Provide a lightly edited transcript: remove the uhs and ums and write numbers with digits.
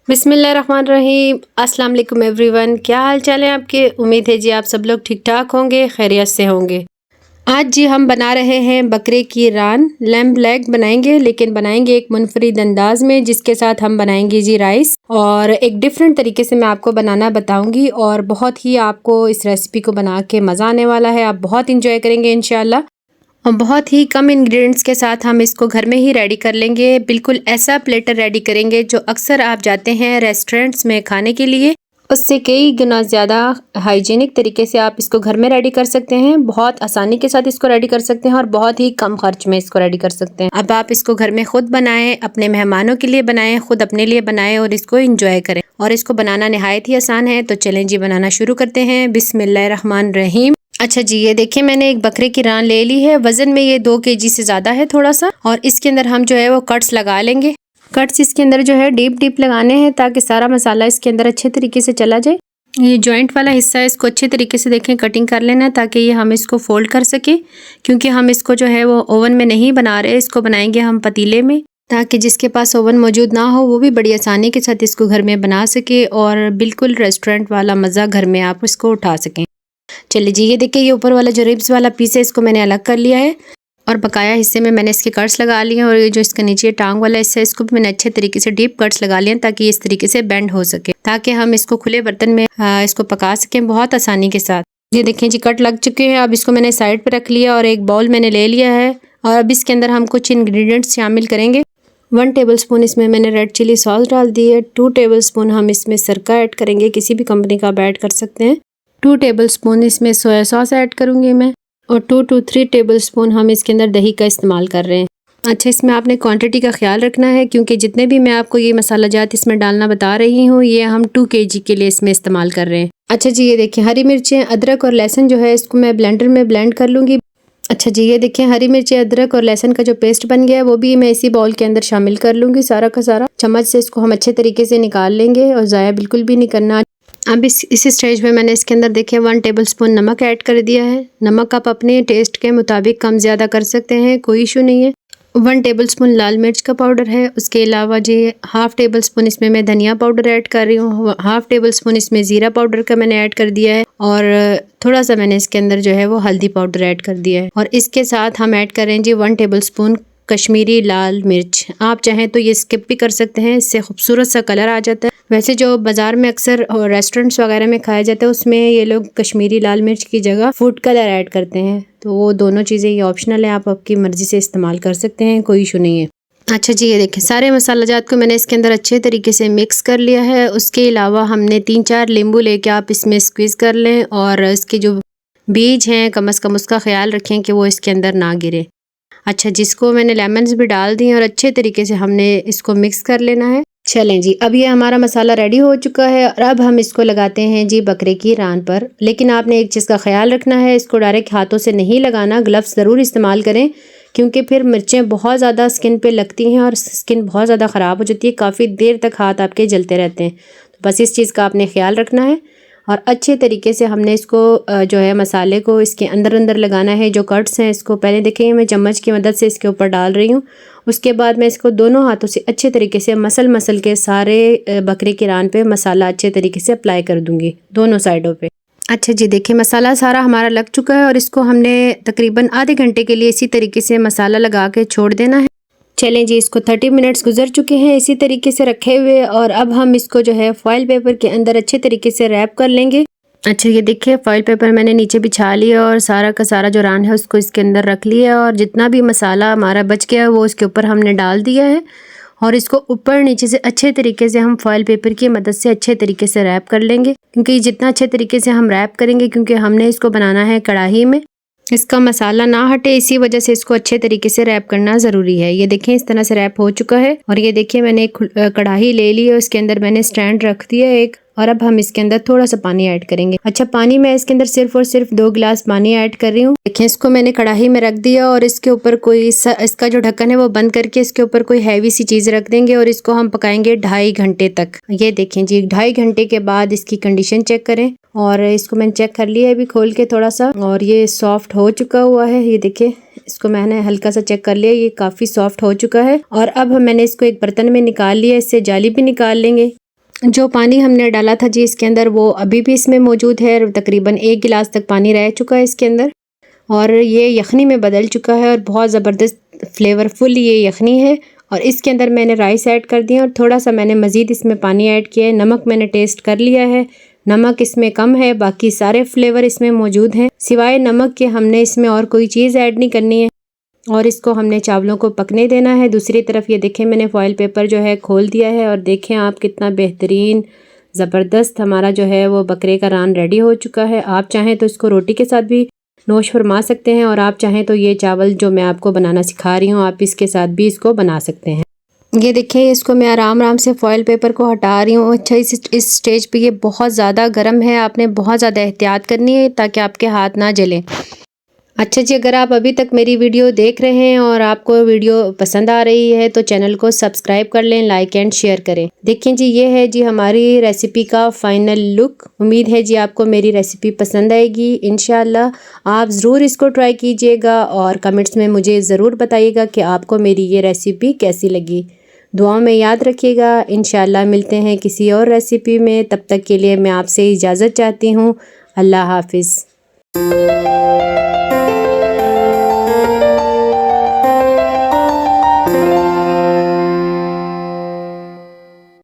बिस्मिल्लाहिर्रहमानिर्रहीम। अस्सलाम वालेकुम एवरीवन। क्या हाल चाल है आपके? उम्मीद है जी आप सब लोग ठीक ठाक होंगे, खैरियत से होंगे। आज जी हम बना रहे हैं बकरे की रान, लैम्ब लेग बनाएंगे, लेकिन बनाएंगे एक मुनफरिद अंदाज में, जिसके साथ हम बनाएंगे जी राइस। और एक डिफरेंट तरीके से मैं आपको बनाना बताऊंगी और बहुत ही आपको इस रेसिपी को बना के मज़ा आने वाला है। आप बहुत इंजॉय करेंगे इंशाल्लाह। और बहुत ही कम इंग्रेडिएंट्स के साथ हम इसको घर में ही रेडी कर लेंगे। बिल्कुल ऐसा प्लेटर रेडी करेंगे जो अक्सर आप जाते हैं रेस्टोरेंट्स में खाने के लिए, उससे कई गुना ज़्यादा हाइजीनिक तरीके से आप इसको घर में रेडी कर सकते हैं। बहुत आसानी के साथ इसको रेडी कर सकते हैं और बहुत ही कम खर्च में इसको रेडी कर सकते हैं। अब आप इसको घर में खुद बनाएं, अपने मेहमानों के लिए बनाएं, खुद अपने लिए बनाएं और इसको एंजॉय करें। और इसको बनाना नहायत ही आसान है। तो चलें जी बनाना शुरू करते हैं। बिस्मिल्लाहिर्रहमानिर्रहीम। अच्छा जी, ये देखिए मैंने एक बकरे की रान ले ली है। वजन में ये 2 kg से ज़्यादा है थोड़ा सा। और इसके अंदर हम जो है वो कट्स लगा लेंगे। कट्स इसके अंदर जो है डीप डीप लगाने हैं ताकि सारा मसाला इसके अंदर अच्छे तरीके से चला जाए। ये जॉइंट वाला हिस्सा है, इसको अच्छे तरीके से देखें कटिंग कर लेना है ताकि ये हम इसको फोल्ड कर सके। क्योंकि हम इसको जो है वो ओवन में नहीं बना रहे, इसको बनाएंगे हम पतीले में, ताकि जिसके पास ओवन मौजूद ना हो वो भी बड़ी आसानी के साथ इसको घर में बना सके और बिल्कुल रेस्टोरेंट वाला मज़ा घर में आप इसको उठा सकें। चलिए जी, ये देखिए ये ऊपर वाला जो रिब्स वाला पीस है इसको मैंने अलग कर लिया है और बकाया हिस्से में मैंने इसके कट्स लगा लिए हैं। और ये जो इसका नीचे टांग वाला हिस्सा है इसको भी मैंने अच्छे तरीके से डीप कट्स लगा लिए हैं ताकि इस तरीके से बेंड हो सके, ताकि हम इसको खुले बर्तन में इसको पका सकें बहुत आसानी के साथ। ये देखें जी कट लग चुके हैं। अब इसको मैंने साइड पर रख लिया और एक बाउल मैंने ले लिया है। और अब इसके अंदर हम कुछ इंग्रेडिएंट्स शामिल करेंगे। 1 टेबलस्पून इसमें मैंने रेड चिली सॉस डाल दी है। 2 टेबलस्पून हम इसमें सिरका ऐड करेंगे, किसी भी कंपनी का आप ऐड कर सकते हैं। 2 टेबलस्पून इसमें सोया सॉस ऐड करूँगी मैं। और 2 to 3 टेबलस्पून हम इसके अंदर दही का इस्तेमाल कर रहे हैं। अच्छा, इसमें आपने क्वांटिटी का ख्याल रखना है क्योंकि जितने भी मैं आपको ये मसाला जात इसमें डालना बता रही हूँ ये हम 2 kg के लिए इसमें इस्तेमाल कर रहे हैं। अच्छा जी, ये देखिए हरी मिर्चें, अदरक और लहसुन जो है इसको मैं ब्लेंडर में ब्लेंड कर लूँगी। अच्छा जी, ये देखिए हरी मिर्ची, अदरक और लहसुन का जो पेस्ट बन गया है वो भी मैं इसी बाउल के अंदर शामिल कर लूँगी। सारा का सारा चम्मच से इसको हम अच्छे तरीके से निकाल लेंगे और ज़ाया बिल्कुल भी नहीं करना। अब इस स्टेज में मैंने इसके अंदर देखिए 1 टेबलस्पून नमक ऐड कर दिया है। नमक आप अपने टेस्ट के मुताबिक कम ज़्यादा कर सकते हैं, कोई इशू नहीं है। 1 टेबलस्पून लाल मिर्च का पाउडर है। उसके अलावा जी हाफ़ टेबलस्पून इसमें मैं धनिया पाउडर ऐड कर रही हूँ। हाफ़ टेबलस्पून इसमें ज़ीरा पाउडर का मैंने ऐड कर दिया है। और थोड़ा सा मैंने इसके अंदर जो है वो हल्दी पाउडर ऐड कर दिया है। और इसके साथ हम ऐड करें जी 1 टेबलस्पून कश्मीरी लाल मिर्च। आप चाहें तो ये स्किप भी कर सकते हैं, इससे खूबसूरत सा कलर आ जाता है। वैसे जो बाज़ार में अक्सर रेस्टोरेंट्स वगैरह में खाया जाता है उसमें ये लोग कश्मीरी लाल मिर्च की जगह फूड कलर ऐड करते हैं। तो वो दोनों चीज़ें ये ऑप्शनल है, आप आपकी मर्ज़ी से इस्तेमाल कर सकते हैं, कोई इशू नहीं है। अच्छा जी, ये देखें सारे मसाला जात को मैंने इसके अंदर अच्छे तरीके से मिक्स कर लिया है। उसके अलावा हमने 3-4 नींबू लेके आप इसमें स्क्वीज़ कर लें और इसके जो बीज हैं कम से कम उसका ख्याल रखें कि वो इसके अंदर ना गिरे। अच्छा, जिसको मैंने लेमन्स भी डाल दिए और अच्छे तरीके से हमने इसको मिक्स कर लेना है। चलें जी, अब ये हमारा मसाला रेडी हो चुका है और अब हम इसको लगाते हैं जी बकरे की रान पर। लेकिन आपने एक चीज़ का ख्याल रखना है, इसको डायरेक्ट हाथों से नहीं लगाना, ग्लव्स ज़रूर इस्तेमाल करें क्योंकि फिर मिर्चें बहुत ज़्यादा स्किन पे लगती हैं और स्किन बहुत ज़्यादा ख़राब हो जाती है, काफ़ी देर तक हाथ आपके जलते रहते हैं। तो बस इस चीज़ का आपने ख्याल रखना है। और अच्छे तरीके से हमने इसको जो है मसाले को इसके अंदर अंदर लगाना है। जो कट्स हैं इसको पहले देखें मैं चम्मच की मदद से इसके ऊपर डाल रही हूँ। उसके बाद मैं इसको दोनों हाथों से अच्छे तरीके से मसल के सारे बकरे की रान पे मसाला अच्छे तरीके से अप्लाई कर दूँगी दोनों साइडों पे। अच्छा जी, देखिए मसाला सारा हमारा लग चुका है और इसको हमने तकरीबन आधे घंटे के लिए इसी तरीके से मसाला लगा के छोड़ देना है। चलें जी, इसको 30 मिनट्स गुजर चुके हैं इसी तरीके से रखे हुए और अब हम इसको जो है फॉइल पेपर के अंदर अच्छे तरीके से रैप कर लेंगे। अच्छा, ये देखिए फॉइल पेपर मैंने नीचे बिछा लिया और सारा का सारा जो रान है उसको इसके अंदर रख लिया और जितना भी मसाला हमारा बच गया वो इसके ऊपर हमने डाल दिया है। और इसको ऊपर नीचे से अच्छे तरीके से हम फॉइल पेपर की मदद से अच्छे तरीके से रैप कर लेंगे। क्योंकि जितना अच्छे तरीके से हम रैप करेंगे, क्योंकि हमने इसको बनाना है कढ़ाई में, इसका मसाला ना हटे, इसी वजह से इसको अच्छे तरीके से रैप करना ज़रूरी है। ये देखें इस तरह से रैप हो चुका है। और ये देखिए मैंने एक कढ़ाई ले ली है, उसके अंदर मैंने स्टैंड रख दिया एक और अब हम इसके अंदर थोड़ा सा पानी ऐड करेंगे। अच्छा, पानी मैं इसके अंदर सिर्फ और सिर्फ 2 गिलास पानी ऐड कर रही हूँ। देखिए इसको मैंने कढ़ाई में रख दिया और इसके ऊपर कोई इसका जो ढक्कन है वो बंद करके इसके ऊपर कोई हैवी सी चीज़ रख देंगे और इसको हम पकाएंगे 2.5 घंटे तक। ये देखें जी 2.5 घंटे के बाद इसकी कंडीशन चेक करें और इसको मैंने चेक कर लिया है अभी खोल के थोड़ा सा और ये सॉफ्ट हो चुका हुआ है। ये देखिए इसको मैंने हल्का सा चेक कर लिया, ये काफ़ी सॉफ्ट हो चुका है। और अब मैंने इसको एक बर्तन में निकाल लिया, इससे जाली भी निकाल लेंगे। जो पानी हमने डाला था जी इसके अंदर, वो अभी भी इसमें मौजूद है। तकरीबन 1 गिलास तक पानी रह चुका है इसके अंदर और ये यखनी में बदल चुका है और बहुत ज़बरदस्त फ्लेवरफुल ये यखनी है। और इसके अंदर मैंने राइस ऐड कर दिया और थोड़ा सा मैंने मज़ीद इसमें पानी ऐड किया है। नमक मैंने टेस्ट कर लिया है, नमक इसमें कम है, बाकी सारे फ्लेवर इसमें मौजूद हैं। सिवाय नमक के हमने इसमें और कोई चीज़ ऐड नहीं करनी है और इसको हमने चावलों को पकने देना है। दूसरी तरफ ये देखें मैंने फॉइल पेपर जो है खोल दिया है और देखें आप कितना बेहतरीन ज़बरदस्त हमारा जो है वो बकरे का रान रेडी हो चुका है। आप चाहें तो इसको रोटी के साथ भी नोश फरमा सकते हैं और आप चाहें तो ये चावल जो मैं आपको बनाना सिखा रही हूँ आप इसके साथ भी इसको बना सकते हैं। ये देखिए इसको मैं आराम आराम से फॉइल पेपर को हटा रही हूँ। अच्छा इस स्टेज पे ये बहुत ज़्यादा गर्म है, आपने बहुत ज़्यादा एहतियात करनी है ताकि आपके हाथ ना जलें। अच्छा जी, अगर आप अभी तक मेरी वीडियो देख रहे हैं और आपको वीडियो पसंद आ रही है तो चैनल को सब्सक्राइब कर लें, लाइक एंड शेयर करें। देखिए जी ये है जी हमारी रेसिपी का फाइनल लुक। उम्मीद है जी आपको मेरी रेसिपी पसंद आएगी। इंशाल्लाह आप ज़रूर इसको ट्राई कीजिएगा और कमेंट्स में मुझे ज़रूर बताइएगा कि आपको मेरी ये रेसिपी कैसी लगी। दुआओं में याद रखिएगा। इंशाल्लाह मिलते हैं किसी और रेसिपी में, तब तक के लिए मैं आपसे इजाज़त चाहती हूँ। अल्लाह हाफिज़।